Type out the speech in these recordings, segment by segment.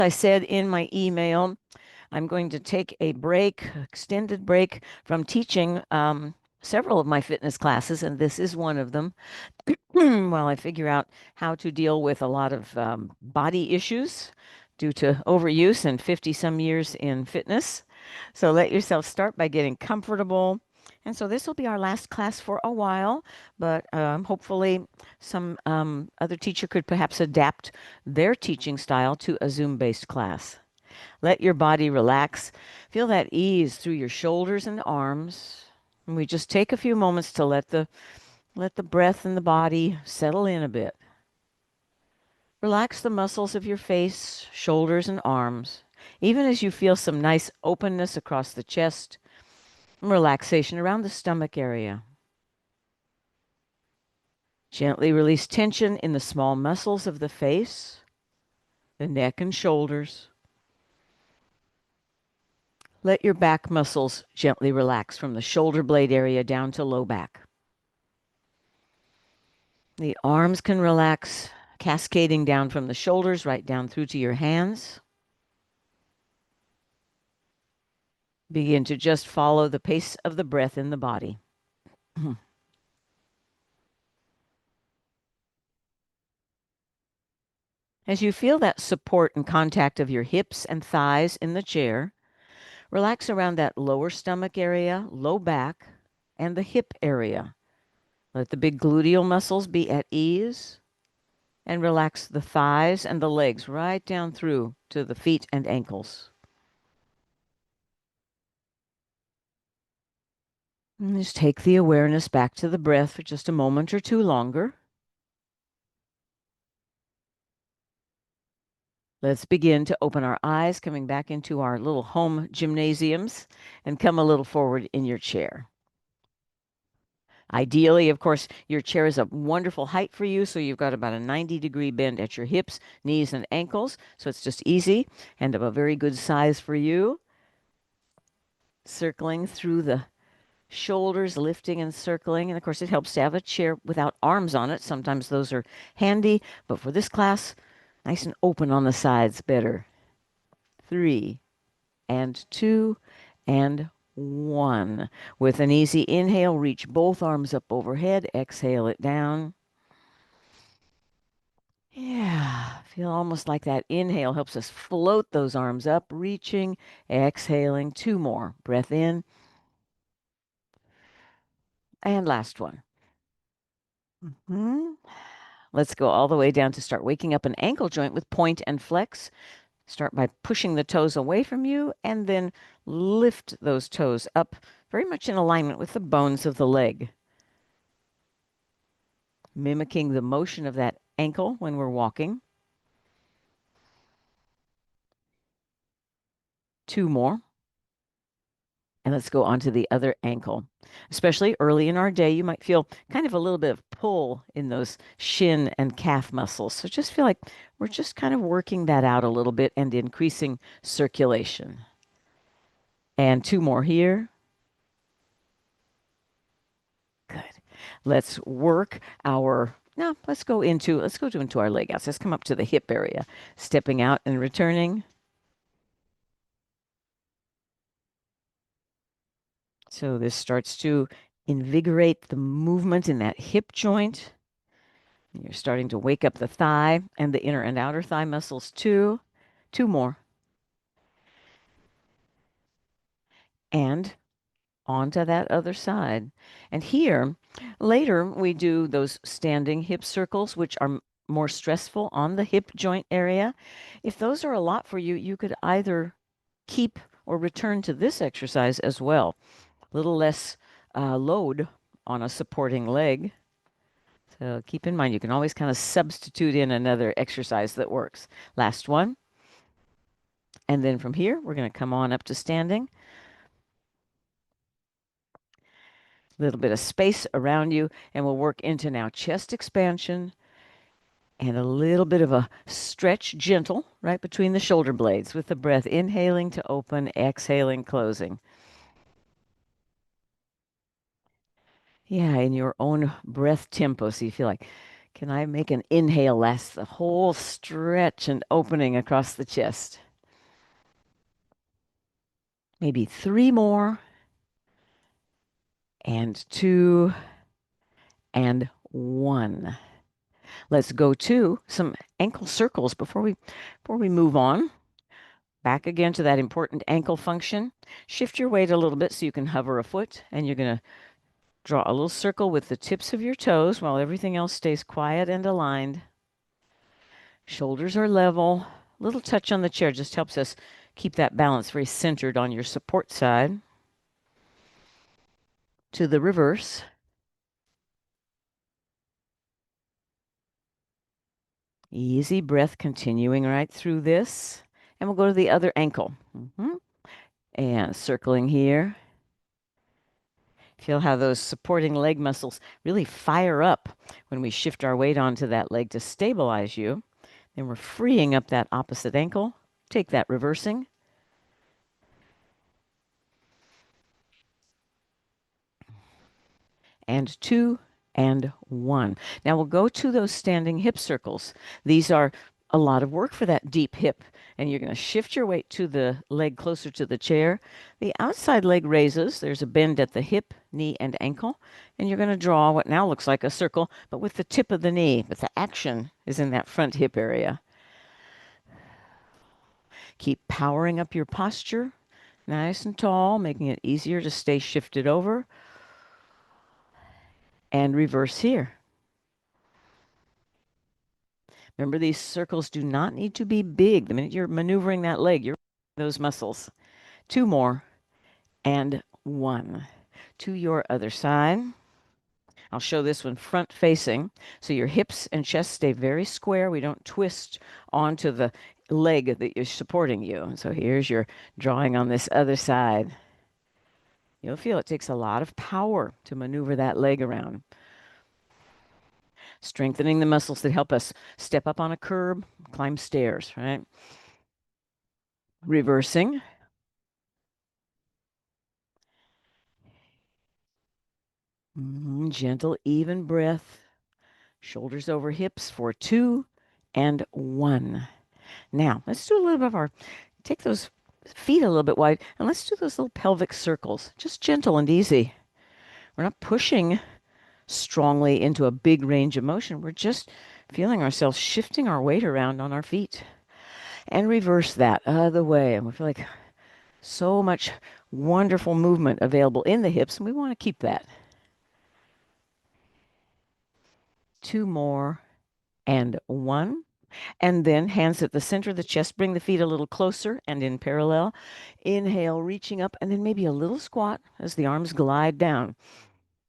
I said in my email, I'm going to take a break, extended break from teaching several of my fitness classes, and this is one of them, while I figure out how to deal with a lot of body issues due to overuse and 50 some years in fitness. So let yourself start by getting comfortable. And so this will be our last class for a while, but hopefully some other teacher could perhaps adapt their teaching style to a Zoom-based class. Let your body relax. Feel that ease through your shoulders and arms. And we just take a few moments to let the breath and the body settle in a bit. Relax the muscles of your face, shoulders, and arms, even as you feel some nice openness across the chest and relaxation around the stomach area. Gently release tension in the small muscles of the face, the neck and shoulders. Let your back muscles gently relax from the shoulder blade area down to low back. The arms can relax, cascading down from the shoulders right down through to your hands. Begin to just follow the pace of the breath in the body. As you feel that support and contact of your hips and thighs in the chair, relax around that lower stomach area, low back, and the hip area. Let the big gluteal muscles be at ease and relax the thighs and the legs right down through to the feet and ankles. And just take the awareness back to the breath for just a moment or two longer. Let's begin to open our eyes, coming back into our little home gymnasiums, and come a little forward in your chair. Ideally, of course, your chair is a wonderful height for you, so you've got about a 90-degree bend at your hips, knees, and ankles, so it's just easy and of a very good size for you. Circling through the shoulders, lifting and circling, and of course, it helps to have a chair without arms on it. Sometimes those are handy, but for this class, nice and open on the sides, better. 3 and 2 and 1. With an easy inhale, reach both arms up overhead. Exhale it down. Yeah, feel almost like that inhale helps us float those arms up, reaching, exhaling. 2 more. Breath in. And last one. Let's go all the way down to start waking up an ankle joint with point and flex. Start by pushing the toes away from you and then lift those toes up very much in alignment with the bones of the leg. Mimicking the motion of that ankle when we're walking. 2 more. And let's go on to the other ankle. Especially early in our day, you might feel kind of a little bit of pull in those shin and calf muscles. So just feel like we're just kind of working that out a little bit and increasing circulation. And 2 more here. Good. Let's work our, now let's go into our leg outs. Let's come up to the hip area, stepping out and returning. So this starts to invigorate the movement in that hip joint. You're starting to wake up the thigh and the inner and outer thigh muscles too. 2 more. And onto that other side. And here, later, we do those standing hip circles, which are more stressful on the hip joint area. If those are a lot for you, you could either keep or return to this exercise as well. A little less load on a supporting leg. So keep in mind, you can always kind of substitute in another exercise that works. Last one. And then from here, we're going to come on up to standing. A little bit of space around you, and we'll work into now chest expansion and a little bit of a stretch, gentle, right between the shoulder blades with the breath inhaling to open, exhaling, closing. Yeah, in your own breath tempo. So you feel like, Can I make an inhale last the whole stretch and opening across the chest? Maybe three more, and two, and one. Let's go to some ankle circles before we move on. Back again to that important ankle function. Shift your weight a little bit so you can hover a foot, and you're going to draw a little circle with the tips of your toes while everything else stays quiet and aligned. Shoulders are level. Little touch on the chair just helps us keep that balance very centered on your support side. To the reverse. Easy breath continuing right through this. And we'll go to the other ankle. And circling here. Feel how those supporting leg muscles really fire up when we shift our weight onto that leg to stabilize you. Then we're freeing up that opposite ankle. Take that reversing. And two, and one. Now we'll go to those standing hip circles. These are a lot of work for that deep hip. And you're going to shift your weight to the leg closer to the chair. The outside leg raises. There's a bend at the hip, knee, and ankle. And you're going to draw what now looks like a circle, but with the tip of the knee. But the action is in that front hip area. Keep powering up your posture. Nice and tall, making it easier to stay shifted over. And reverse here. Remember, these circles do not need to be big. The minute you're maneuvering that leg, you're those muscles. Two more, and one. To your other side. I'll show this one front facing. So your hips and chest stay very square. We don't twist onto the leg that is supporting you. So here's your drawing on this other side. You'll feel it takes a lot of power to maneuver that leg around. Strengthening the muscles that help us step up on a curb, climb stairs, right? Reversing. Gentle, even breath. Shoulders over hips for two and one. Now, let's do a little bit of take those feet a little bit wide, and let's do those little pelvic circles. Just gentle and easy. We're not pushing strongly into a big range of motion. We're just feeling ourselves shifting our weight around on our feet. And reverse that other way. And we feel like so much wonderful movement available in the hips, and we want to keep that. Two more, and one. And then hands at the center of the chest. Bring the feet a little closer and in parallel. Inhale, reaching up, and then maybe a little squat as the arms glide down.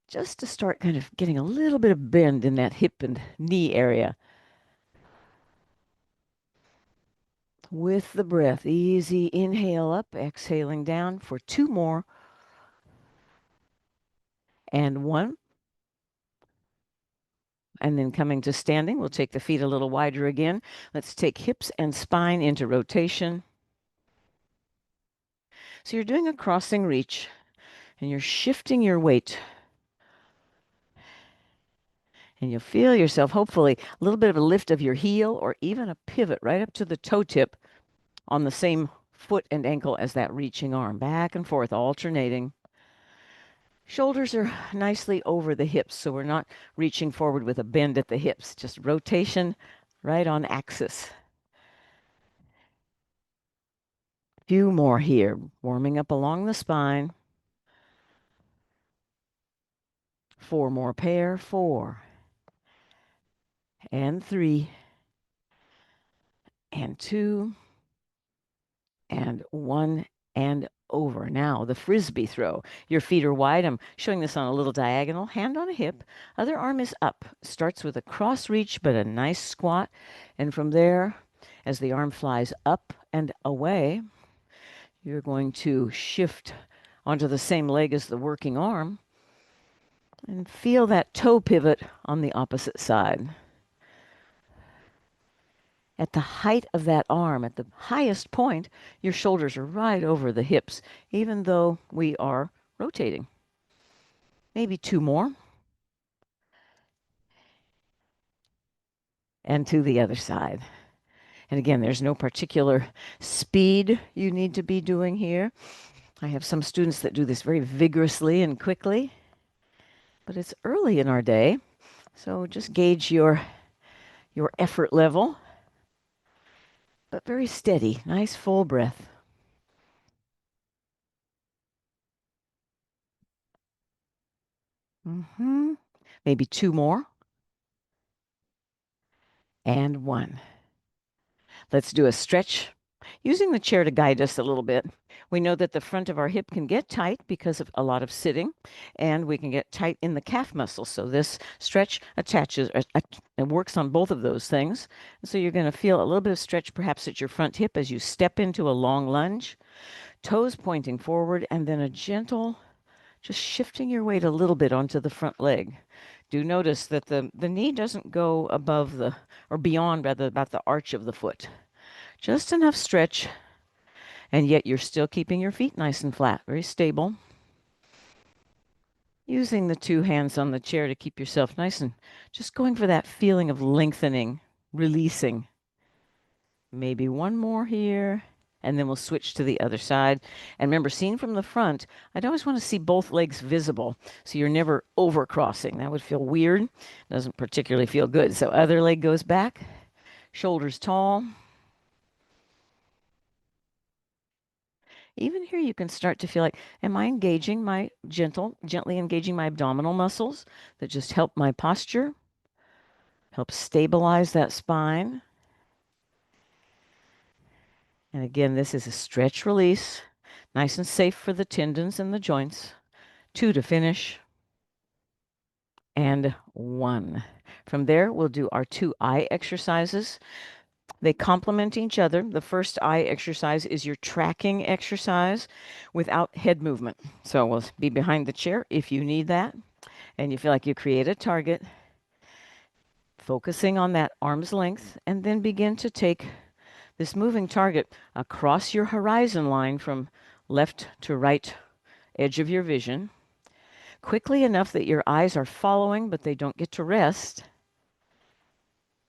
Just to start kind of getting a little bit of bend in that hip and knee area. With the breath, easy inhale up, exhaling down for two more. And one. And then coming to standing, we'll take the feet a little wider again. Let's take hips and spine into rotation. So you're doing a crossing reach, and you're shifting your weight. And you'll feel yourself, hopefully, a little bit of a lift of your heel or even a pivot right up to the toe tip on the same foot and ankle as that reaching arm. Back and forth, alternating. Shoulders are nicely over the hips, so we're not reaching forward with a bend at the hips. Just rotation right on axis. Few more here, warming up along the spine. Four more pair, four, and three, and two, and one, and over. Now, the frisbee throw. Your feet are wide. I'm showing this on a little diagonal. Hand on a hip. Other arm is up. Starts with a cross reach, but a nice squat. And from there, as the arm flies up and away, you're going to shift onto the same leg as the working arm and feel that toe pivot on the opposite side. At the height of that arm, at the highest point, your shoulders are right over the hips, even though we are rotating. Maybe two more. and to the other side. And again, there's no particular speed you need to be doing here. I have some students that do this very vigorously and quickly, but it's early in our day, so just gauge your effort level, but very steady. Nice full breath. Maybe two more, and one. Let's do a stretch using the chair to guide us a little bit. We know that the front of our hip can get tight because of a lot of sitting, and we can get tight in the calf muscle. So this stretch attaches, it works on both of those things. So you're going to feel a little bit of stretch perhaps at your front hip as you step into a long lunge, toes pointing forward, and then a gentle, just shifting your weight a little bit onto the front leg. Do notice that the knee doesn't go above the, or beyond rather, about the arch of the foot. Just enough stretch, and yet you're still keeping your feet nice and flat, very stable. Using the two hands on the chair to keep yourself nice and just going for that feeling of lengthening, releasing. Maybe one more here, and then we'll switch to the other side. And remember, seen from the front, I'd always want to see both legs visible, so you're never overcrossing. That would feel weird. Doesn't particularly feel good. So other leg goes back, shoulders tall. Even here, you can start to feel like, am I engaging my gently engaging my abdominal muscles that just help my posture, help stabilize that spine. And again, this is a stretch release, nice and safe for the tendons and the joints. Two to finish, and one. From there, we'll do our two eye exercises. They complement each other. The first eye exercise is your tracking exercise without head movement. So we'll be behind the chair if you need that, and you feel like you create a target, focusing on that arm's length, and then begin to take this moving target across your horizon line from left to right edge of your vision, quickly enough that your eyes are following, but they don't get to rest.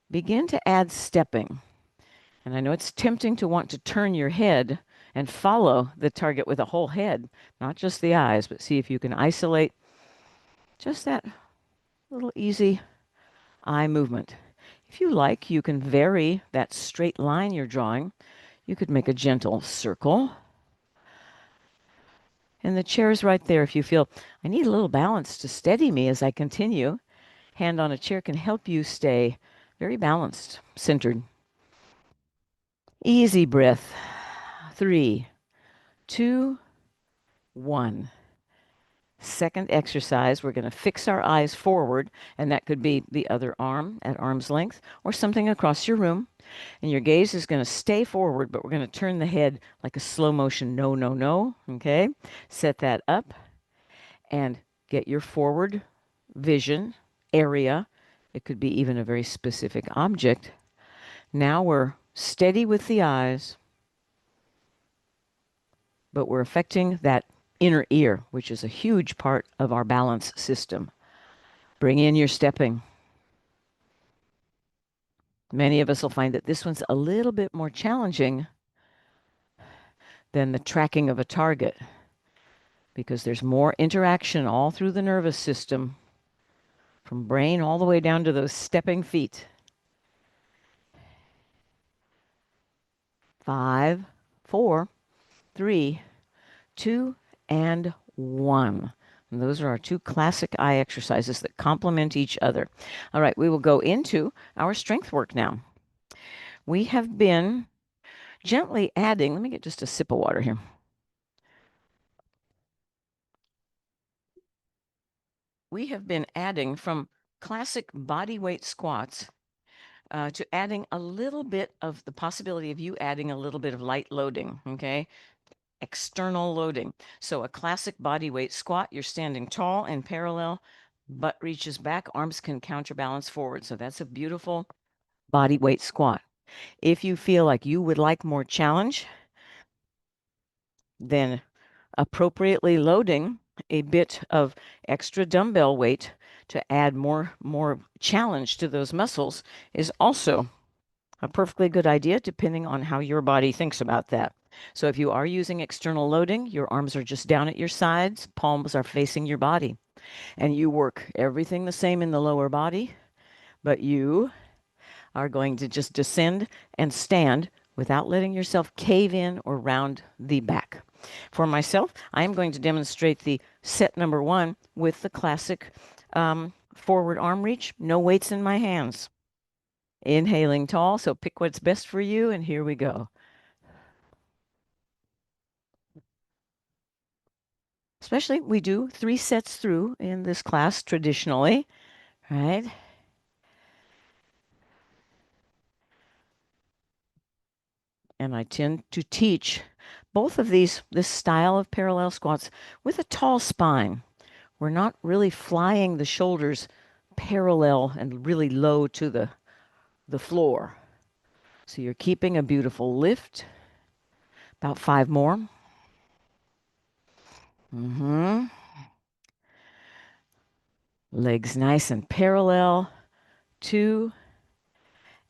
Begin to add stepping. And I know it's tempting to want to turn your head and follow the target with a whole head, not just the eyes, but see if you can isolate just that little easy eye movement. If you like, you can vary that straight line you're drawing. You could make a gentle circle. And the chair is right there if you feel, I need a little balance to steady me as I continue. Hand on a chair can help you stay very balanced, centered. Easy breath. 3, 2, 1. Second exercise, we're going to fix our eyes forward, and that could be the other arm at arm's length or something across your room. And your gaze is going to stay forward, but we're going to turn the head like a slow motion no, no, no. Okay? Set that up and get your forward vision area. It could be even a very specific object. Now we're steady with the eyes, but we're affecting that inner ear, which is a huge part of our balance system. Bring in your stepping. Many of us will find that this one's a little bit more challenging than the tracking of a target because there's more interaction all through the nervous system, from brain all the way down to those stepping feet. 5, 4, 3, 2, and 1. And those are our two classic eye exercises that complement each other. All right, we will go into our strength work now. We have been gently adding, let me get just a sip of water here. We have been adding from classic body weight squats to adding a little bit of the possibility of you adding a little bit of light loading, okay? External loading. So a classic body weight squat, you're standing tall and parallel, butt reaches back, arms can counterbalance forward. So that's a beautiful body weight squat. If you feel like you would like more challenge, then appropriately loading a bit of extra dumbbell weight to add more challenge to those muscles is also a perfectly good idea, depending on how your body thinks about that. So if you are using external loading, your arms are just down at your sides, palms are facing your body, and you work everything the same in the lower body, but you are going to just descend and stand without letting yourself cave in or round the back. For myself, I am going to demonstrate the set number one with the classic forward arm reach, no weights in my hands. Inhaling tall, so pick what's best for you, and here we go. Especially, we do 3 sets through in this class traditionally, right? And I tend to teach both of this style of parallel squats with a tall spine. We're not really flying the shoulders parallel and really low to the floor. So you're keeping a beautiful lift. About 5 more. Mm-hmm. Legs nice and parallel. 2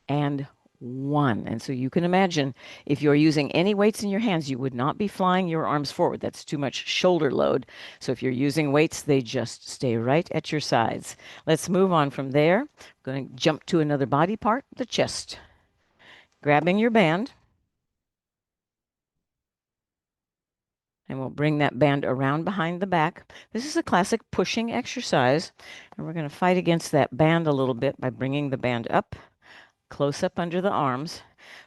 and 1. And so you can imagine if you're using any weights in your hands, you would not be flying your arms forward. That's too much shoulder load. So if you're using weights, they just stay right at your sides. Let's move on from there. I'm going to jump to another body part, the chest. Grabbing your band, and we'll bring that band around behind the back. This is a classic pushing exercise, and we're going to fight against that band a little bit by bringing the band up, close up under the arms.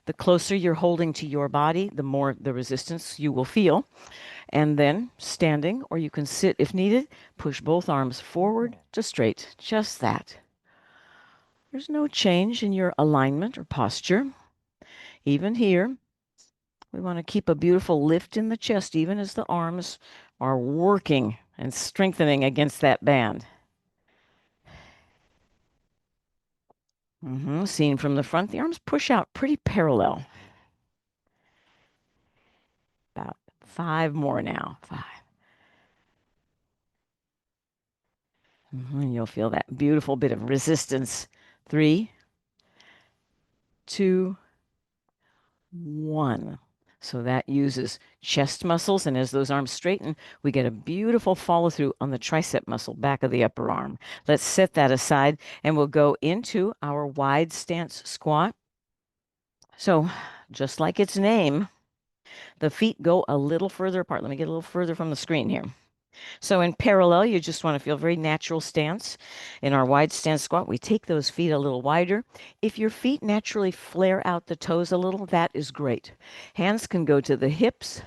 The closer you're holding to your body, the more the resistance you will feel. And then standing, or you can sit if needed, push both arms forward to straight. Just that. There's no change in your alignment or posture. Even here, we want to keep a beautiful lift in the chest, even as the arms are working and strengthening against that band. Seen from the front, the arms push out pretty parallel. About 5 more now. 5. And you'll feel that beautiful bit of resistance. 3, 2, 1. So that uses chest muscles, and as those arms straighten, we get a beautiful follow through on the tricep muscle, back of the upper arm. Let's set that aside, and we'll go into our wide stance squat. So just like its name, the feet go a little further apart. Let me get a little further from the screen here. So in parallel, you just want to feel very natural stance. In our wide stance squat, we take those feet a little wider. If your feet naturally flare out the toes a little, that is great. Hands can go to the hips.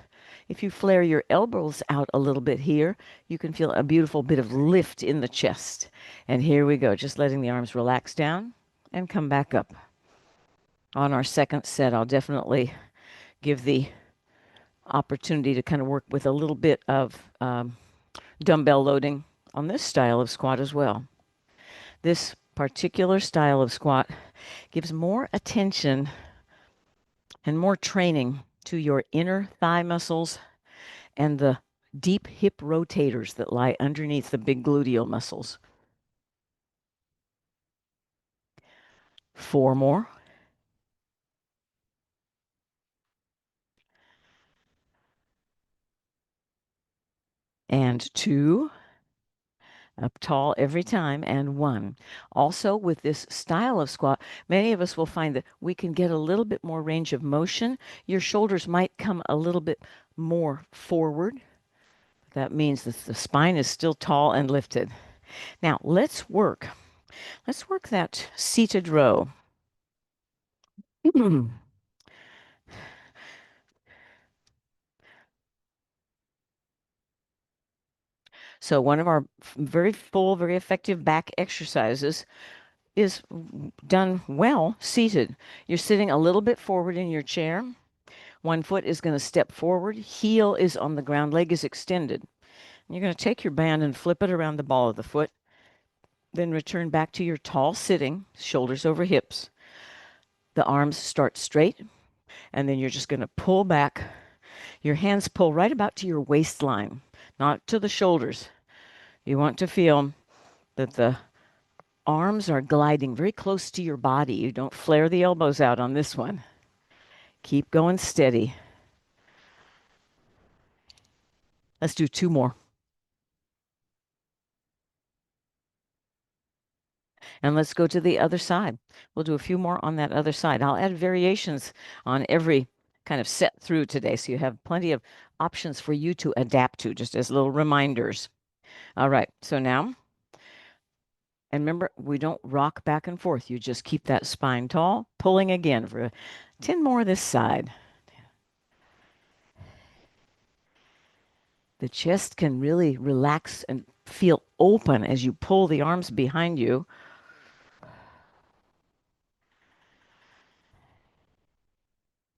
If you flare your elbows out a little bit here, you can feel a beautiful bit of lift in the chest. And here we go, just letting the arms relax down and come back up. On our second set, I'll definitely give the opportunity to kind of work with a little bit of dumbbell loading on this style of squat as well. This particular style of squat gives more attention and more training to your inner thigh muscles and the deep hip rotators that lie underneath the big gluteal muscles. 4 more. And 2. Up tall every time, and 1. Also, with this style of squat, many of us will find that we can get a little bit more range of motion. Your shoulders might come a little bit more forward. That means that the spine is still tall and lifted. Now, let's work. Let's work that seated row. So one of our very full, very effective back exercises is done well seated. You're sitting a little bit forward in your chair. One foot is going to step forward. Heel is on the ground. Leg is extended. You're going to take your band and flip it around the ball of the foot. Then return back to your tall sitting, shoulders over hips. The arms start straight, and then you're just going to pull back. Your hands pull right about to your waistline, not to the shoulders. You want to feel that the arms are gliding very close to your body. You don't flare the elbows out on this one. Keep going steady. Let's do two more. And let's go to the other side. We'll do a few more on that other side. I'll add variations on every kind of set through today, so you have plenty of options for you to adapt to, just as little reminders. All right, so now, and remember, we don't rock back and forth. You just keep that spine tall, pulling again for 10 more this side. The chest can really relax and feel open as you pull the arms behind you.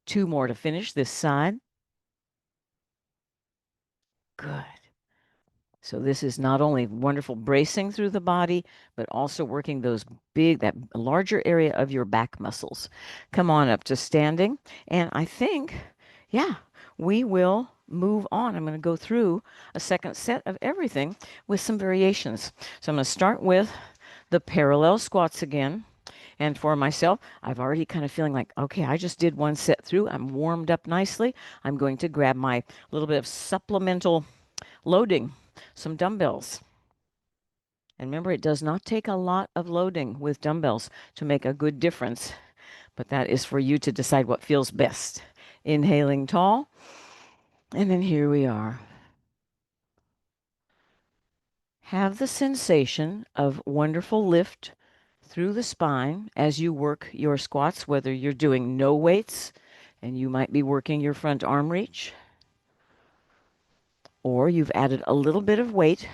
Two more to finish this side. Good. So this is not only wonderful bracing through the body, but also working that larger area of your back muscles. Come on up to standing. And I think, yeah, we will move on. I'm going to go through a second set of everything with some variations. So I'm going to start with the parallel squats again. And for myself, I've already kind of feeling like, okay, I just did one set through. I'm warmed up nicely. I'm going to grab my little bit of supplemental loading, some dumbbells. And remember, it does not take a lot of loading with dumbbells to make a good difference, but that is for you to decide what feels best. Inhaling tall, and then here we are. Have the sensation of wonderful lift through the spine as you work your squats, whether you're doing no weights and you might be working your front arm reach, or you've added a little bit of weight.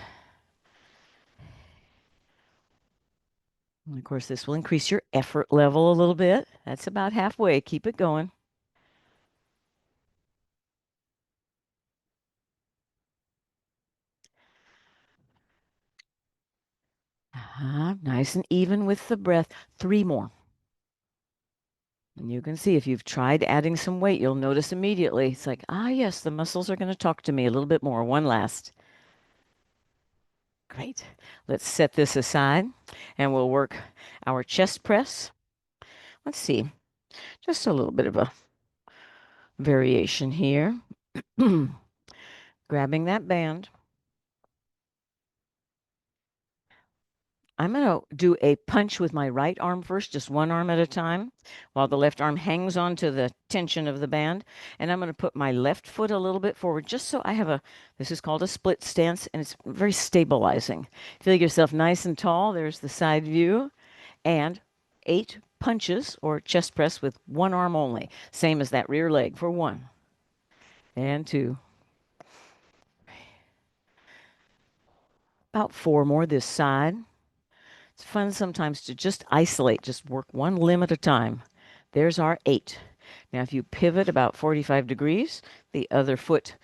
And of course, this will increase your effort level a little bit. That's about halfway. Keep it going. Nice and even with the breath. Three more. And you can see if you've tried adding some weight, you'll notice immediately. It's like, yes, the muscles are going to talk to me a little bit more. One last. Great. Let's set this aside and we'll work our chest press. Let's see, just a little bit of a variation here. Grabbing that band. I'm going to do a punch with my right arm first, just one arm at a time, while the left arm hangs on to the tension of the band. And I'm going to put my left foot a little bit forward, just so I have this is called a split stance, and it's very stabilizing. Feel yourself nice and tall. There's the side view. And 8 punches or chest press with one arm only, same as that rear leg for 1 and 2. About 4 more this side. It's fun sometimes to just isolate, just work one limb at a time. There's our 8. Now, if you pivot about 45 degrees, the other foot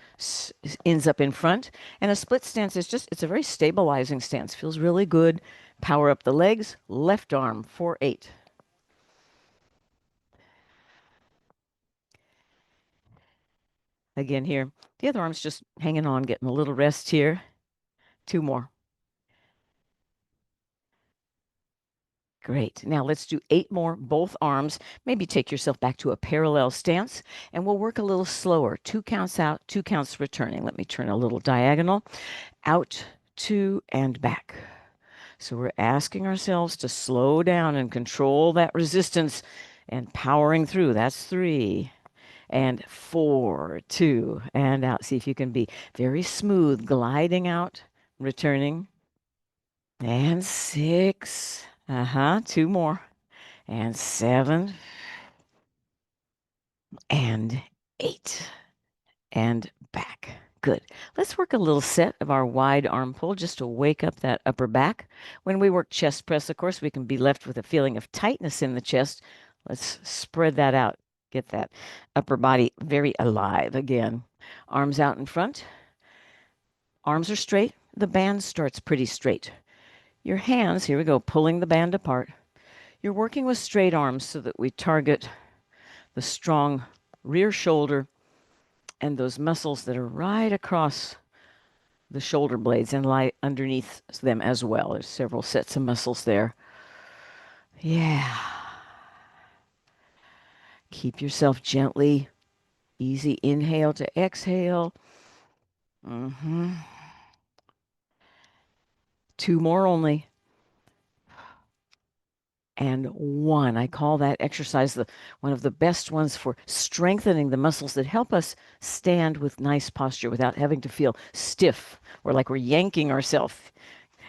ends up in front. And a split stance it's a very stabilizing stance. Feels really good. Power up the legs, left arm for 8. Again here, the other arm's just hanging on, getting a little rest here. 2 more. Great. Now let's do 8 more, both arms. Maybe take yourself back to a parallel stance, and we'll work a little slower. 2 counts out, 2 counts returning. Let me turn a little diagonal. Out, 2, and back. So we're asking ourselves to slow down and control that resistance and powering through. That's 3 and 4, 2, and out. See if you can be very smooth, gliding out, returning. And 6. 2 more. And 7. And 8. And back. Good. Let's work a little set of our wide arm pull just to wake up that upper back. When we work chest press, of course, we can be left with a feeling of tightness in the chest. Let's spread that out. Get that upper body very alive again. Arms out in front. Arms are straight. The band starts pretty straight. Your hands, here we go, pulling the band apart. You're working with straight arms so that we target the strong rear shoulder and those muscles that are right across the shoulder blades and lie underneath them as well. There's several sets of muscles there. Yeah. Keep yourself gently. Easy inhale to exhale. hmm Two more only. And one. I call that exercise one of the best ones for strengthening the muscles that help us stand with nice posture without having to feel stiff or like we're yanking ourselves.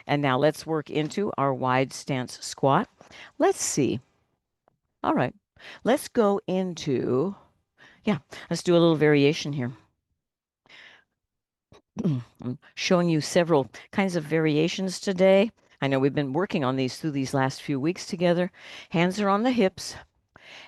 And now let's work into our wide stance squat. Let's see. All right. Let's go into, yeah, let's do a little variation here. I'm showing you several kinds of variations today. I know we've been working on these through these last few weeks together. Hands are on the hips.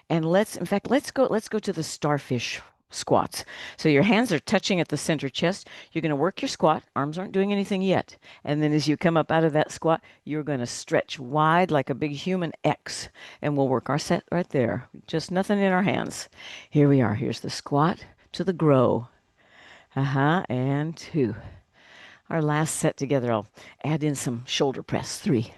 And in fact, let's go to the starfish squats. So your hands are touching at the center chest. You're going to work your squat. Arms aren't doing anything yet. And then as you come up out of that squat, you're going to stretch wide like a big human X. And we'll work our set right there. Just nothing in our hands. Here we are. Here's the squat to the grow. And two. Our last set together, I'll add in some shoulder press. Three.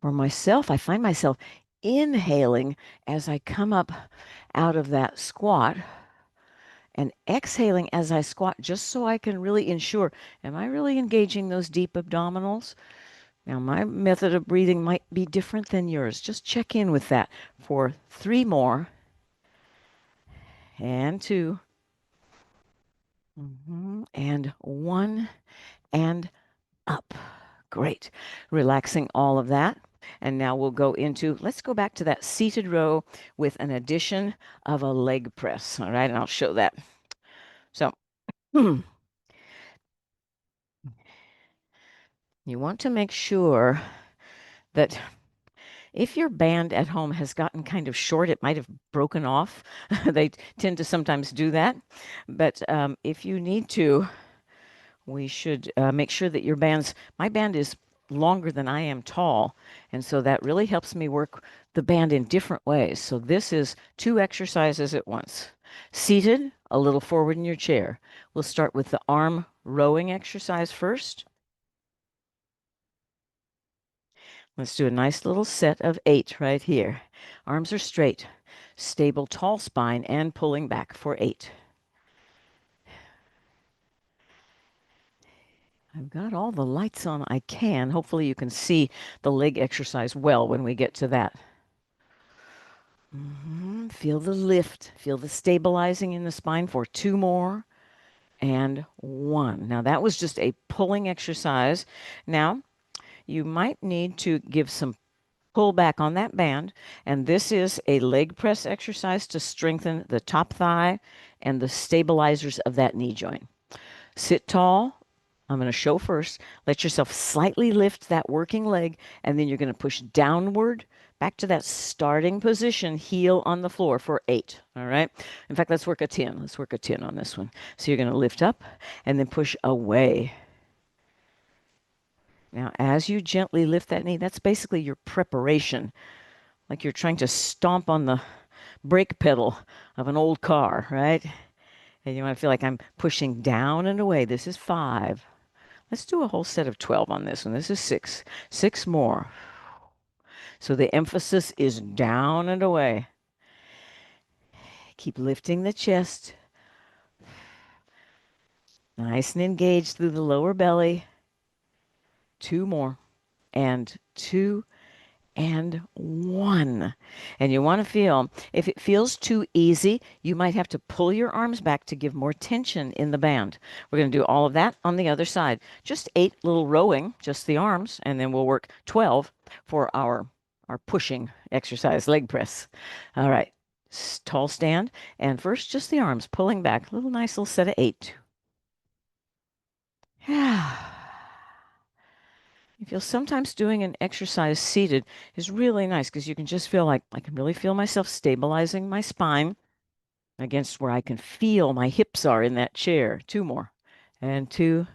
For myself, I find myself inhaling as I come up out of that squat and exhaling as I squat, just so I can really ensure, am I really engaging those deep abdominals? Now, my method of breathing might be different than yours. Just check in with that for three more and two and one and up. Great. Relaxing all of that. And now we'll go into, let's go back to that seated row with an addition of a leg press. All right. And I'll show that. So you want to make sure that if your band at home has gotten kind of short, it might have broken off. They tend to sometimes do that. But if you need to, we should make sure that my band is longer than I am tall. And so that really helps me work the band in different ways. So this is two exercises at once. Seated, a little forward in your chair. We'll start with the arm rowing exercise first. Let's do a nice little set of 8 right here. Arms are straight, stable, tall spine, and pulling back for 8. I've got all the lights on I can. Hopefully you can see the leg exercise well when we get to that. Feel the lift. Feel the stabilizing in the spine for 2 more and 1. Now that was just a pulling exercise. Now you might need to give some pull back on that band. And this is a leg press exercise to strengthen the top thigh and the stabilizers of that knee joint. Sit tall. I'm going to show first. Let yourself slightly lift that working leg, and then you're going to push downward back to that starting position, heel on the floor for 8. All right. In fact, let's work a 10. Let's work a 10 on this one. So you're going to lift up and then push away. Now, as you gently lift that knee, that's basically your preparation, like you're trying to stomp on the brake pedal of an old car, right? And you want to feel like I'm pushing down and away. This is 5. Let's do a whole set of 12 on this one. This is 6. 6 more. So the emphasis is down and away. Keep lifting the chest. Nice and engaged through the lower belly. 2 more. And 2 and 1. And you want to feel, if it feels too easy, you might have to pull your arms back to give more tension in the band. We're going to do all of that on the other side. Just 8 little rowing, just the arms, and then we'll work 12 for our pushing exercise, leg press. All right. Tall stand. And first, just the arms, pulling back. A little nice little set of 8. Yeah. You feel sometimes doing an exercise seated is really nice because you can just feel like I can really feel myself stabilizing my spine against where I can feel my hips are in that chair. 2 more. And 2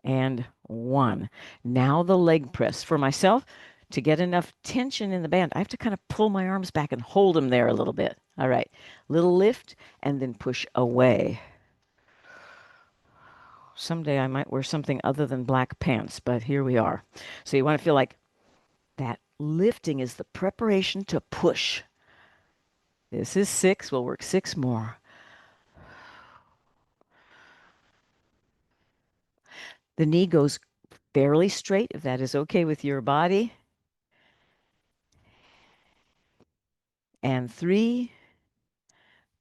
and 1. Now the leg press. For myself, To get enough tension in the band, I have to kind of pull my arms back and hold them there a little bit. All right, little lift and then push away. Someday I might wear something other than black pants, but here we are. So you want to feel like that lifting is the preparation to push. This is 6. We'll work 6 more. The knee goes fairly straight, if that is okay with your body. And 3,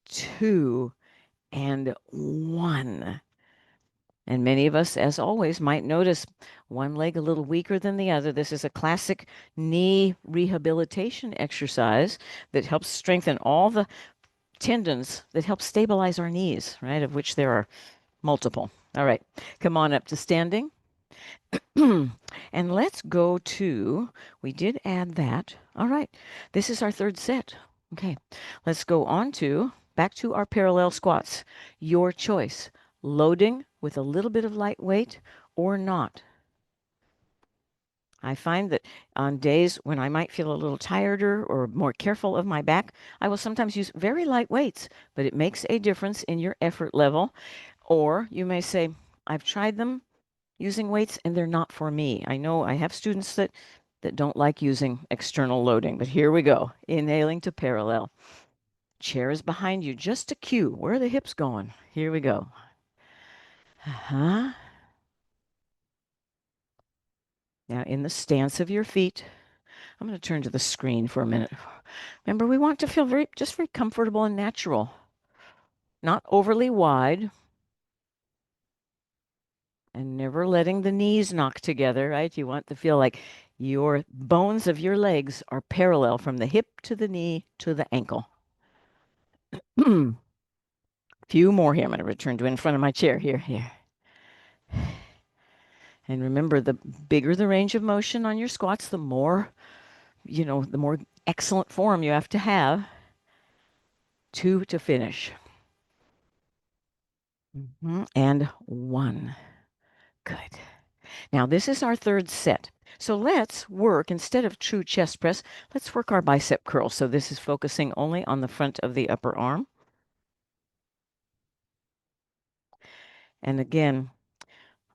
2, and 1. And many of us, as always, might notice one leg a little weaker than the other. This is a classic knee rehabilitation exercise that helps strengthen all the tendons that help stabilize our knees, right? Of which there are multiple. All right, come on up to standing. And let's go to, we did add that. All right, this is our third set. Okay, let's go on to, back to our parallel squats. Your choice, loading with a little bit of light weight or not. I find that on days when I might feel a little tireder or more careful of my back, I will sometimes use very light weights, but it makes a difference in your effort level. Or you may say, I've tried them using weights and they're not for me. I know I have students that don't like using external loading, but here we go. Inhaling to parallel. Chair is behind you, just a cue. Where are the hips going? Here we go. Uh-huh. Now in the stance of your feet, I'm going to turn to the screen for a minute. Remember, we want to feel very comfortable and natural, not overly wide, and never letting the knees knock together, right? You want to feel like your bones of your legs are parallel from the hip to the knee to the ankle. Few more here. I'm going to return to in front of my chair. Here. And remember, the bigger the range of motion on your squats, the more, the more excellent form you have to have. 2 to finish. And 1. Good. Now, this is our third set. So let's work, instead of true chest press, let's work our bicep curl. So this is focusing only on the front of the upper arm. And again,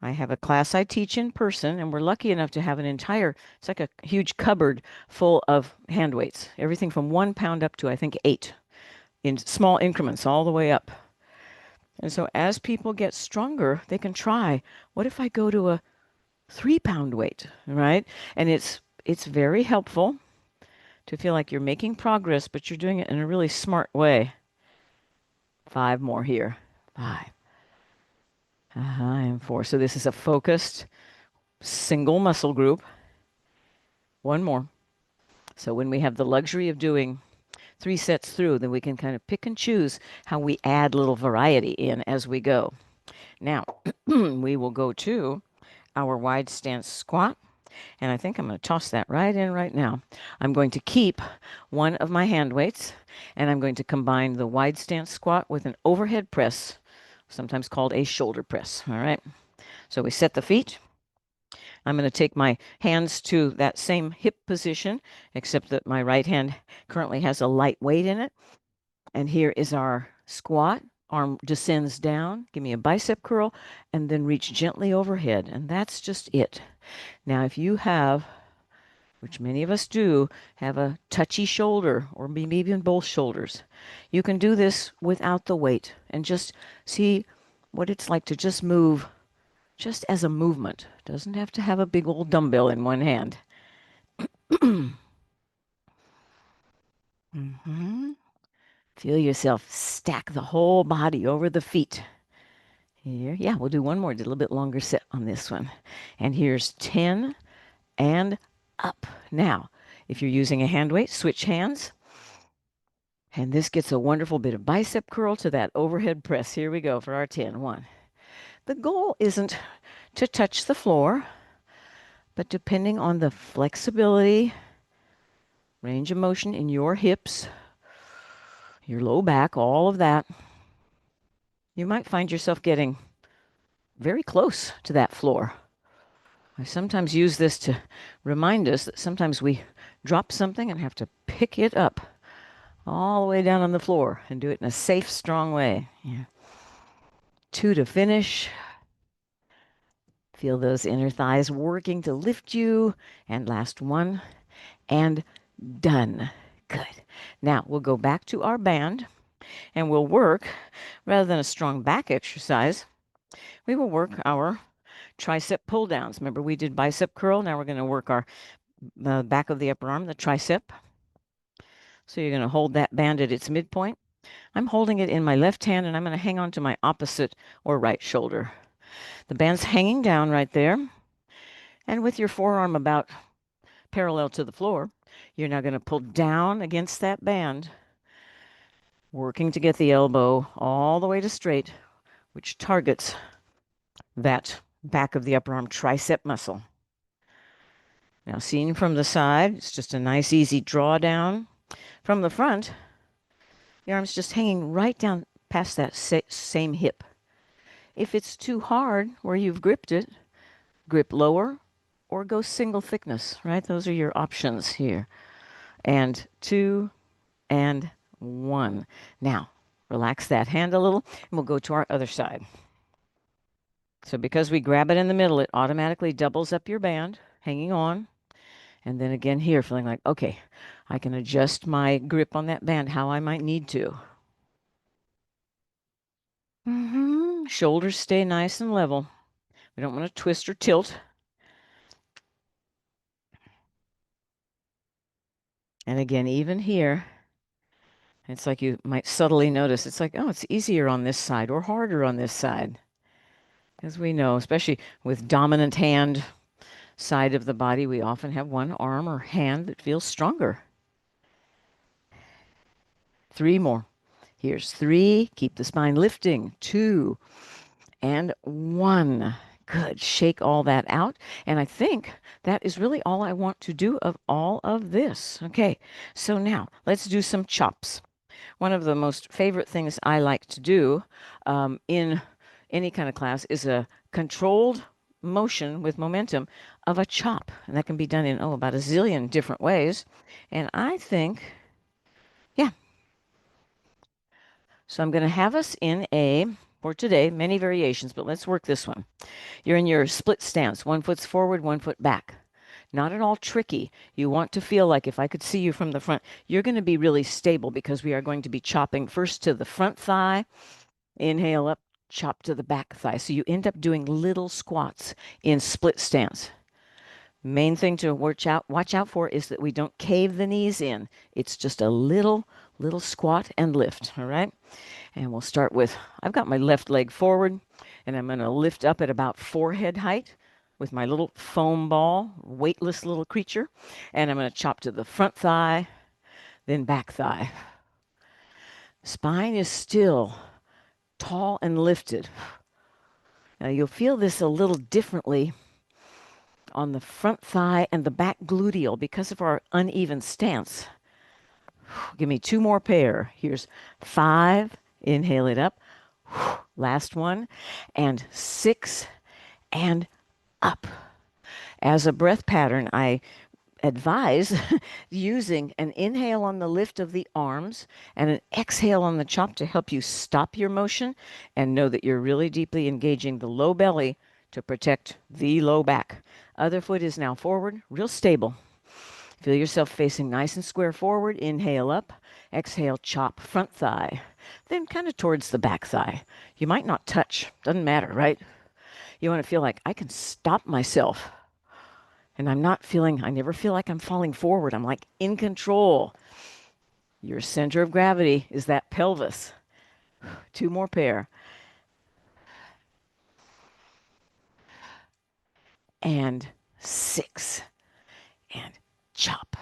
I have a class I teach in person, and we're lucky enough to have it's like a huge cupboard full of hand weights, everything from 1 pound up to, I think, 8 in small increments all the way up. And so as people get stronger, they can try, what if I go to a 3-pound weight, right? And it's very helpful to feel like you're making progress, but you're doing it in a really smart way. 5 more here. 5. And 4. So this is a focused single muscle group. 1 more. So when we have the luxury of doing 3 sets through, then we can kind of pick and choose how we add little variety in as we go. Now, we will go to our wide stance squat. And I think I'm going to toss that right in right now. I'm going to keep one of my hand weights, and I'm going to combine the wide stance squat with an overhead press, sometimes called a shoulder press. All right. So we set the feet. I'm going to take my hands to that same hip position, except that my right hand currently has a light weight in it. And here is our squat. Arm descends down. Give me a bicep curl, and then reach gently overhead. And that's just it. Now, if you have, which many of us do, have a touchy shoulder or maybe even both shoulders, you can do this without the weight and just see what it's like to just move just as a movement. Doesn't have to have a big old dumbbell in one hand. Feel yourself stack the whole body over the feet. Here, yeah, we'll do one more, a little bit longer set on this one. And here's 10 and up. Now, if you're using a hand weight, switch hands. And this gets a wonderful bit of bicep curl to that overhead press. Here we go for our 10. 1. The goal isn't to touch the floor, but depending on the flexibility, range of motion in your hips, your low back, all of that, you might find yourself getting very close to that floor. I sometimes use this to remind us that sometimes we drop something and have to pick it up all the way down on the floor and do it in a safe, strong way. Yeah. 2 to finish. Feel those inner thighs working to lift you. And last 1. And done. Good. Now we'll go back to our band and we'll work, rather than a strong back exercise, we will work our tricep pull downs. Remember, we did bicep curl. Now we're going to work our back of the upper arm, the tricep. So you're going to hold that band at its midpoint. I'm holding it in my left hand and I'm going to hang on to my opposite or right shoulder. The band's hanging down right there. And with your forearm about parallel to the floor, you're now going to pull down against that band, working to get the elbow all the way to straight, which targets that back of the upper arm tricep muscle. Now, seen from the side, it's just a nice, easy drawdown. From the front, the arm's just hanging right down past that same hip. If it's too hard where you've gripped it, grip lower or go single thickness, right? Those are your options here. And 2 and 1. Now, relax that hand a little, and we'll go to our other side. So because we grab it in the middle, it automatically doubles up your band, hanging on. And then again here, feeling like, okay, I can adjust my grip on that band how I might need to. Shoulders stay nice and level. We don't want to twist or tilt. And again, even here, it's like you might subtly notice, it's like, oh, it's easier on this side or harder on this side. As we know, especially with dominant hand side of the body, we often have one arm or hand that feels stronger. 3 more. Here's 3. Keep the spine lifting. 2 and 1. Good. Shake all that out. And I think that is really all I want to do of all of this. Okay. So now let's do some chops. One of the most favorite things I like to do in any kind of class is a controlled motion with momentum of a chop. And that can be done in, about a zillion different ways. And I think, yeah. So I'm going to have us in for today, many variations, but let's work this one. You're in your split stance, 1 foot's forward, 1 foot back. Not at all tricky. You want to feel like if I could see you from the front, you're going to be really stable because we are going to be chopping first to the front thigh, inhale up, chop to the back thigh. So you end up doing little squats in split stance. Main thing to watch out for is that we don't cave the knees in. It's just a little squat and lift, all right? And we'll start with, I've got my left leg forward, and I'm going to lift up at about forehead height with my little foam ball, weightless little creature. And I'm going to chop to the front thigh, then back thigh. Spine is still tall and lifted. Now you'll feel this a little differently on the front thigh and the back gluteal because of our uneven stance. Give me 2 more pair. Here's 5. Inhale it up. Last one. And 6 and up. As a breath pattern, I advise using an inhale on the lift of the arms and an exhale on the chop to help you stop your motion and know that you're really deeply engaging the low belly to protect the low back. Other foot is now forward, real stable. Feel yourself facing nice and square forward. Inhale up. Exhale, chop front thigh. Then kind of towards the back thigh. You might not touch. Doesn't matter, right? You want to feel like I can stop myself. And I never feel like I'm falling forward. I'm like in control. Your center of gravity is that pelvis. 2 more pair. And 6. And chop.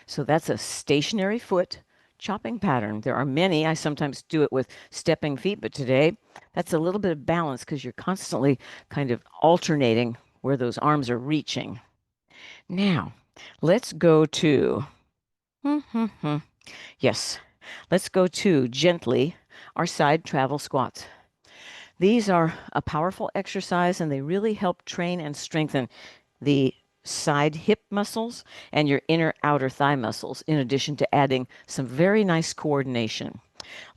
So that's a stationary foot chopping pattern. There are many. I sometimes do it with stepping feet, but today that's a little bit of balance because you're constantly kind of alternating where those arms are reaching. Now, let's go to, yes, let's go to gently our side travel squats. These are a powerful exercise and they really help train and strengthen the side hip muscles and your inner outer thigh muscles, in addition to adding some very nice coordination.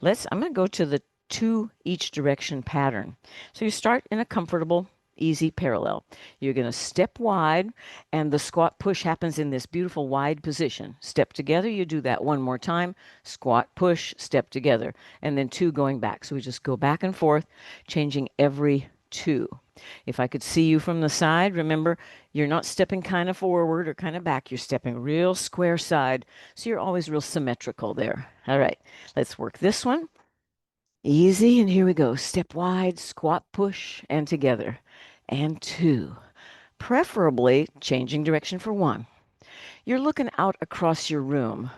I'm going to go to the two each direction pattern. So you start in a comfortable, easy parallel. You're going to step wide, and the squat push happens in this beautiful wide position. Step together, you do that one more time. Squat, push, step together, and then two going back. So we just go back and forth, changing every two. If I could see you from the side, remember, you're not stepping kind of forward or kind of back. You're stepping real square side. So you're always real symmetrical there. All right, let's work this one. Easy, and here we go. Step wide, squat, push, and together. And two. Preferably changing direction for one. You're looking out across your room.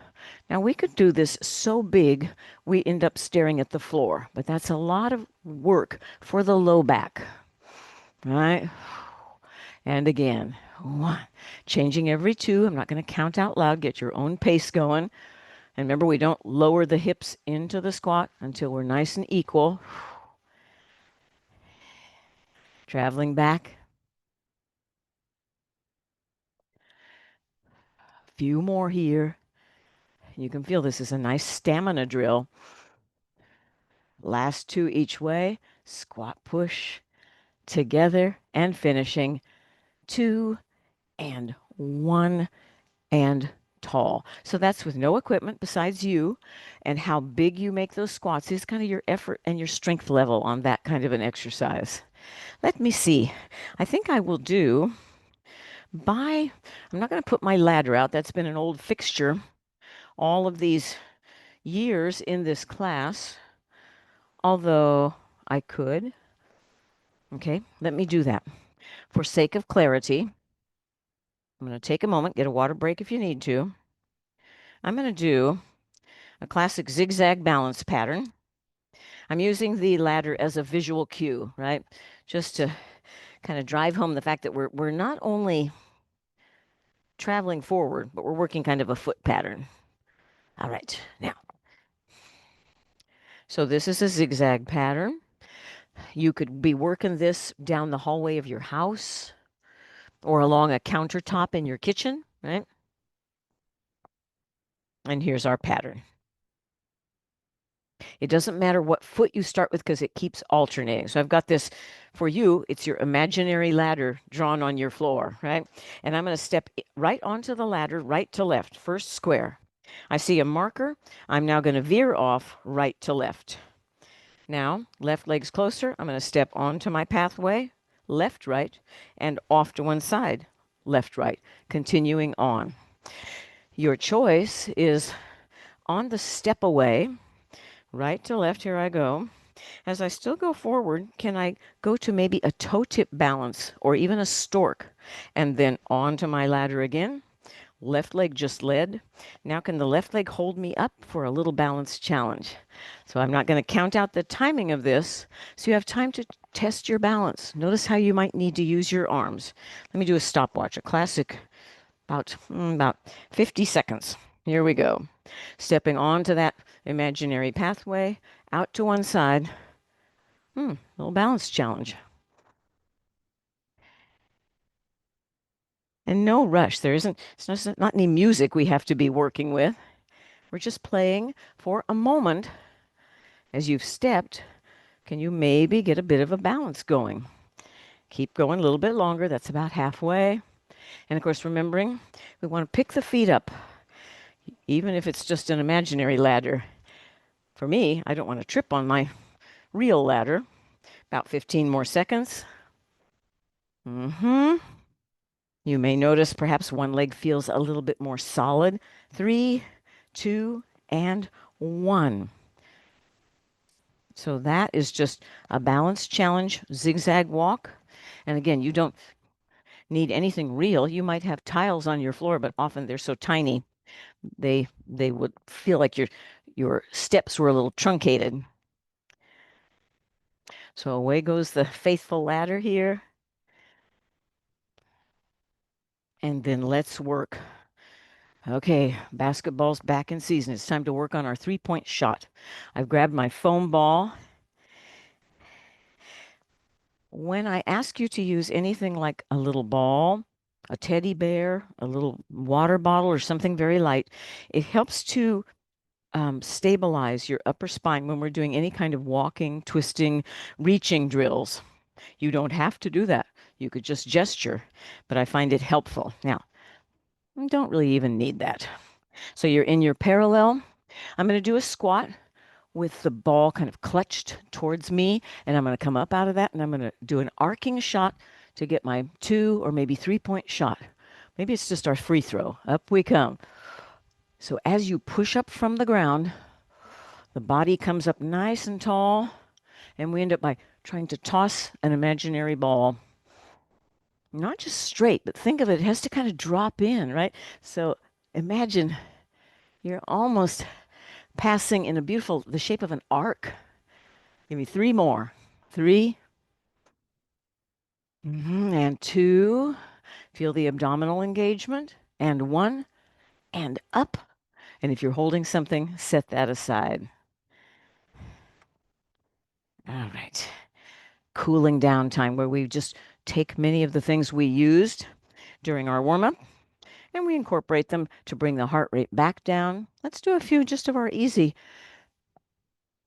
Now, we could do this so big we end up staring at the floor, but that's a lot of work for the low back. All right? And again, one. Changing every two. I'm not going to count out loud. Get your own pace going. And remember, we don't lower the hips into the squat until we're nice and equal. Traveling back. A few more here. You can feel this is a nice stamina drill. Last two each way. Squat, push, together, and finishing. Two and one and tall. So that's with no equipment besides you, and how big you make those squats is kind of your effort and your strength level on that kind of an exercise. Let me see. I think I will do by, I'm not going to put my ladder out. That's been an old fixture all of these years in this class, although I could. Okay, let me do that. For sake of clarity, I'm going to take a moment, get a water break if you need to. I'm going to do a classic zigzag balance pattern. I'm using the ladder as a visual cue, right? Just to kind of drive home the fact that we're not only traveling forward, but we're working kind of a foot pattern. All right, now. So this is a zigzag pattern. You could be working this down the hallway of your house or along a countertop in your kitchen, right? And here's our pattern. It doesn't matter what foot you start with because it keeps alternating. So I've got this for you. It's your imaginary ladder drawn on your floor, right? And I'm going to step right onto the ladder, right to left, first square. I see a marker. I'm now going to veer off right to left. Now, left leg's closer. I'm going to step onto my pathway, left, right, and off to one side, left, right, continuing on. Your choice is on the step away, right to left. Here I go. As I still go forward, can I go to maybe a toe tip balance or even a stork and then onto my ladder again? Left leg just led. Now can the left leg hold me up for a little balance challenge? So I'm not going to count out the timing of this, so you have time to test your balance. Notice how you might need to use your arms. Let me do a stopwatch, a classic, about 50 seconds. Here we go. Stepping onto that imaginary pathway, out to one side. Little balance challenge. And no rush. It's not any music we have to be working with. We're just playing for a moment. As you've stepped, can you maybe get a bit of a balance going? Keep going a little bit longer. That's about halfway. And of course, remembering, we want to pick the feet up, even if it's just an imaginary ladder. For me, I don't want to trip on my real ladder. About 15 more seconds. You may notice perhaps one leg feels a little bit more solid. 3, 2, and 1. So that is just a balance challenge, zigzag walk. And again, you don't need anything real. You might have tiles on your floor, but often they're so tiny, they would feel like your steps were a little truncated. So away goes the faithful ladder here. And then let's work. Okay, basketball's back in season. It's time to work on our three-point shot. I've grabbed my foam ball. When I ask you to use anything like a little ball a teddy bear, a little water bottle, or something very light. It helps to stabilize your upper spine when we're doing any kind of walking, twisting, reaching drills. You don't have to do that. You could just gesture, but I find it helpful. Now, you don't really even need that. So you're in your parallel. I'm going to do a squat with the ball kind of clutched towards me, and I'm going to come up out of that, and I'm going to do an arcing shot to get my 2 or maybe 3 point shot. Maybe it's just our free throw. Up we come. So as you push up from the ground, the body comes up nice and tall, and we end up by trying to toss an imaginary ball. Not just straight, but think of it, it has to kind of drop in, right? So imagine you're almost passing in a beautiful, the shape of an arc. Give me three more. Three, and two. Feel the abdominal engagement. And one, and up. And if you're holding something, set that aside. All right. Cooling down time where we just take many of the things we used during our warm up and we incorporate them to bring the heart rate back down. Let's do a few just of our easy.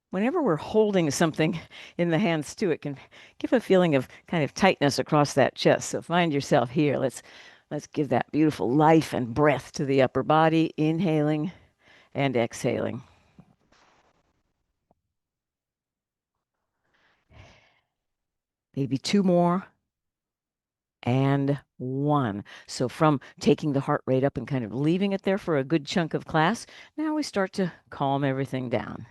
Whenever we're holding something in the hands too, it can give a feeling of kind of tightness across that chest. So find yourself here. Let's give that beautiful life and breath to the upper body, inhaling and exhaling. Maybe two more. And one. So from taking the heart rate up and kind of leaving it there for a good chunk of class, now we start to calm everything down.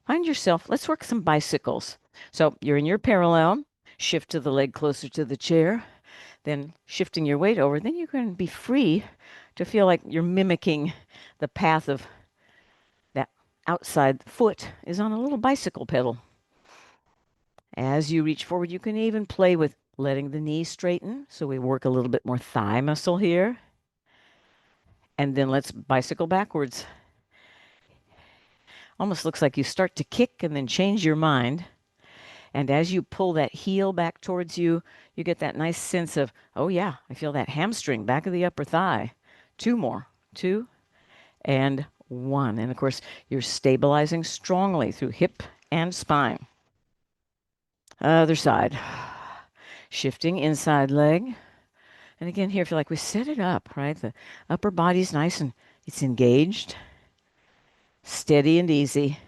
Find yourself, let's work some bicycles. So you're in your parallel, shift to the leg closer to the chair, then shifting your weight over, then you can be free to feel like you're mimicking the path of that outside foot is on a little bicycle pedal. As you reach forward, you can even play with letting the knees straighten. So we work a little bit more thigh muscle here. And then let's bicycle backwards. Almost looks like you start to kick and then change your mind. And as you pull that heel back towards you, you get that nice sense of, oh yeah, I feel that hamstring back of the upper thigh. Two more. Two and one. And of course, you're stabilizing strongly through hip and spine. Other side. Shifting inside leg. And again, here, feel like we set it up, right? The upper body's nice and it's engaged, steady and easy.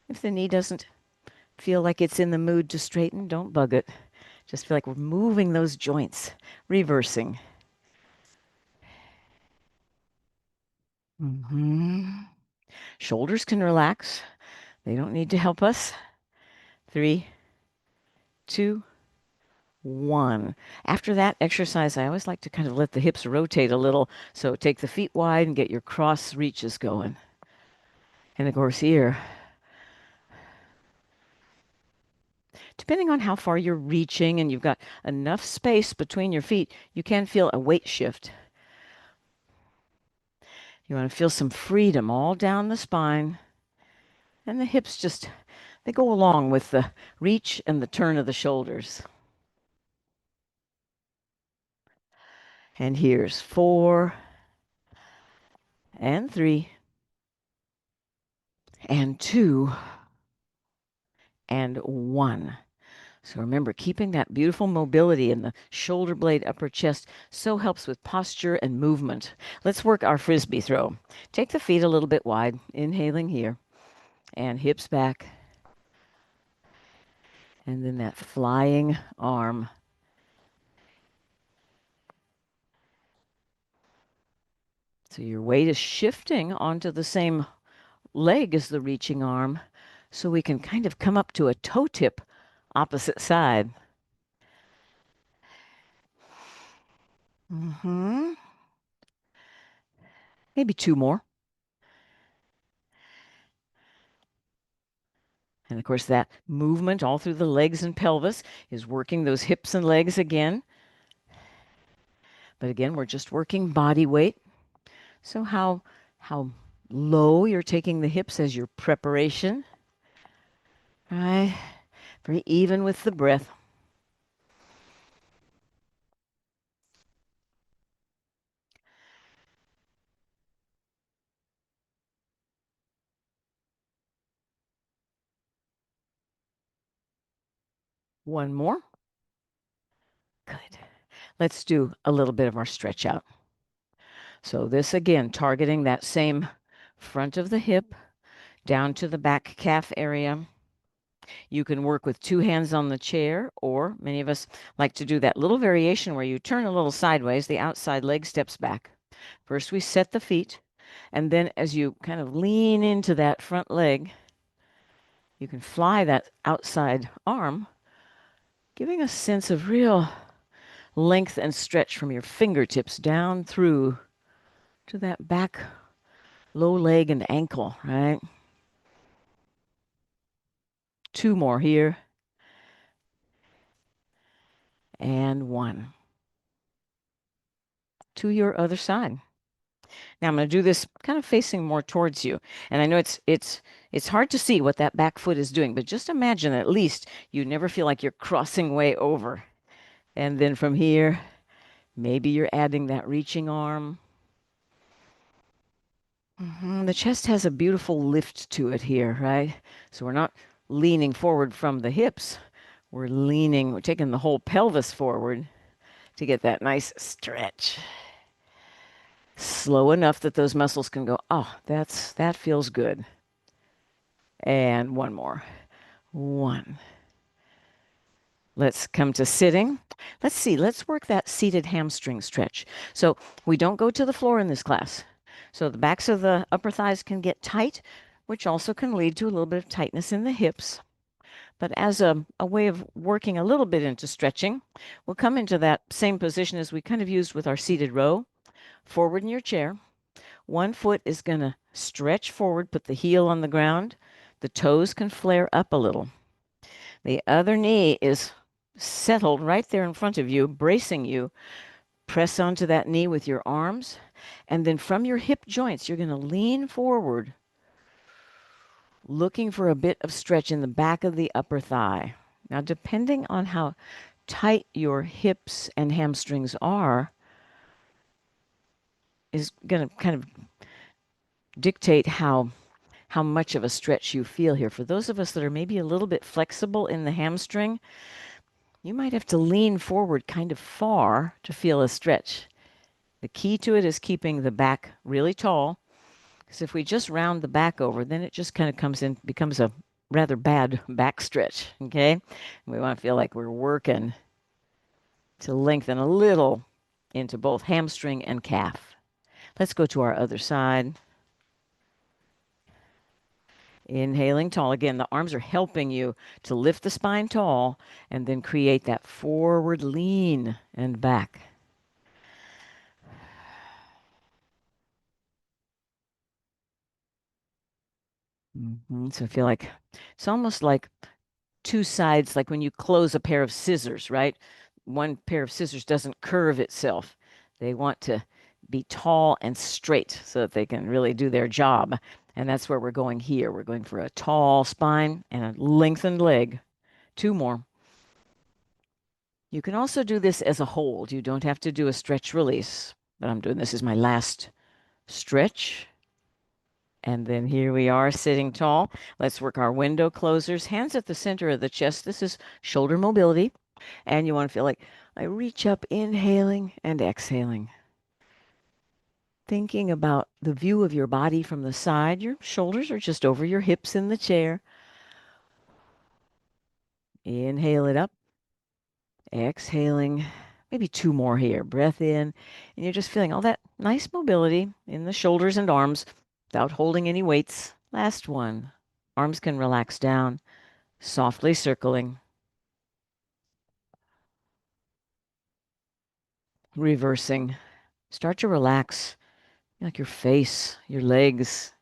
If the knee doesn't feel like it's in the mood to straighten, don't bug it. Just feel like we're moving those joints, reversing. Shoulders can relax. They don't need to help us. Three, two, one. After that exercise, I always like to kind of let the hips rotate a little. So take the feet wide and get your cross reaches going. And of course, here, depending on how far you're reaching and you've got enough space between your feet, you can feel a weight shift. You want to feel some freedom all down the spine. And the hips just, they go along with the reach and the turn of the shoulders. And here's four, and three, and two, and one. So remember, keeping that beautiful mobility in the shoulder blade, upper chest, so helps with posture and movement. Let's work our frisbee throw. Take the feet a little bit wide, inhaling here, and hips back. And then that flying arm. So your weight is shifting onto the same leg as the reaching arm, so we can kind of come up to a toe tip opposite side. Maybe two more. And of course, that movement all through the legs and pelvis is working those hips and legs again. But again, we're just working body weight. So how low you're taking the hips as your preparation. Right? Very even with the breath. One more. Good. Let's do a little bit of our stretch out. So this again, targeting that same front of the hip down to the back calf area. You can work with two hands on the chair, or many of us like to do that little variation where you turn a little sideways, the outside leg steps back. First, we set the feet, and then as you kind of lean into that front leg, you can fly that outside arm, giving a sense of real length and stretch from your fingertips down through to that back low leg and ankle, right? Two more here, and one. To your other side. Now I'm going to do this kind of facing more towards you. And I know it's hard to see what that back foot is doing, but just imagine at least you never feel like you're crossing way over. And then from here, maybe you're adding that reaching arm. The chest has a beautiful lift to it here, right? So we're not leaning forward from the hips. We're taking the whole pelvis forward to get that nice stretch. Slow enough that those muscles can go, oh, that feels good. And one more. One. Let's come to sitting. Let's see. Let's work that seated hamstring stretch. So we don't go to the floor in this class. So the backs of the upper thighs can get tight, which also can lead to a little bit of tightness in the hips. But as a way of working a little bit into stretching, we'll come into that same position as we kind of used with our seated row. Forward in your chair. One foot is going to stretch forward, put the heel on the ground. The toes can flare up a little. The other knee is settled right there in front of you, bracing you. Press onto that knee with your arms. And then from your hip joints, you're going to lean forward, looking for a bit of stretch in the back of the upper thigh. Now, depending on how tight your hips and hamstrings are, is going to kind of dictate how much of a stretch you feel here. For those of us that are maybe a little bit flexible in the hamstring, you might have to lean forward kind of far to feel a stretch. The key to it is keeping the back really tall, because if we just round the back over, then it just kind of becomes a rather bad back stretch, okay? We want to feel like we're working to lengthen a little into both hamstring and calf. Let's go to our other side. Inhaling tall. Again, the arms are helping you to lift the spine tall and then create that forward lean and back. So I feel like it's almost like two sides, like when you close a pair of scissors, right? One pair of scissors doesn't curve itself. They want to be tall and straight so that they can really do their job. And that's where we're going here. We're going for a tall spine and a lengthened leg. Two more. You can also do this as a hold. You don't have to do a stretch release, but I'm doing this as my last stretch. And then here we are sitting tall. Let's work our window closers. Hands at the center of the chest. This is shoulder mobility. And you want to feel like I reach up, inhaling and exhaling. Thinking about the view of your body from the side. Your shoulders are just over your hips in the chair. Inhale it up. Exhaling. Maybe two more here. Breath in. And you're just feeling all that nice mobility in the shoulders and arms without holding any weights. Last one. Arms can relax down, softly circling. Reversing. Start to relax, like your face, your legs.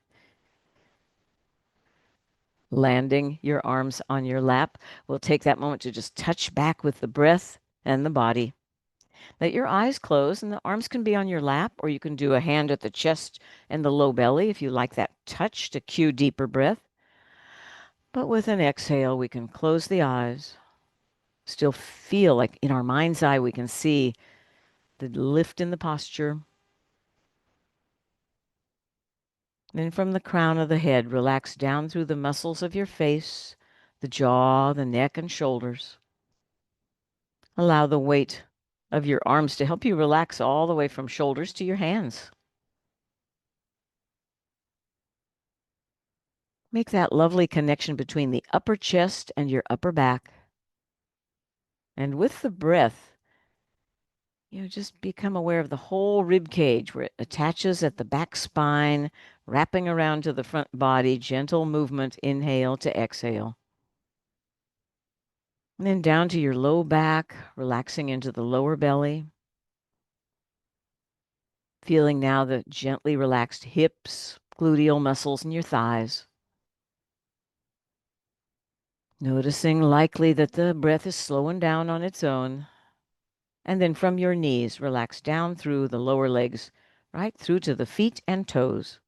Landing your arms on your lap. We'll take that moment to just touch back with the breath and the body. Let your eyes close, and the arms can be on your lap, or you can do a hand at the chest and the low belly if you like that touch to cue deeper breath. But with an exhale, we can close the eyes. Still feel like in our mind's eye, we can see the lift in the posture. Then from the crown of the head, relax down through the muscles of your face, the jaw, the neck, and shoulders. Allow the weight of your arms to help you relax all the way from shoulders to your hands. Make that lovely connection between the upper chest and your upper back. And with the breath, just become aware of the whole rib cage where it attaches at the back spine, wrapping around to the front body, gentle movement, inhale to exhale. And then down to your low back, relaxing into the lower belly. Feeling now the gently relaxed hips, gluteal muscles in your thighs. Noticing likely that the breath is slowing down on its own. And then from your knees, relax down through the lower legs, right through to the feet and toes.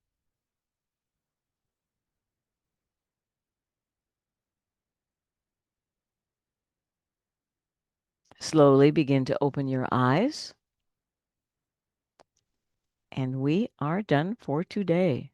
Slowly begin to open your eyes. And we are done for today.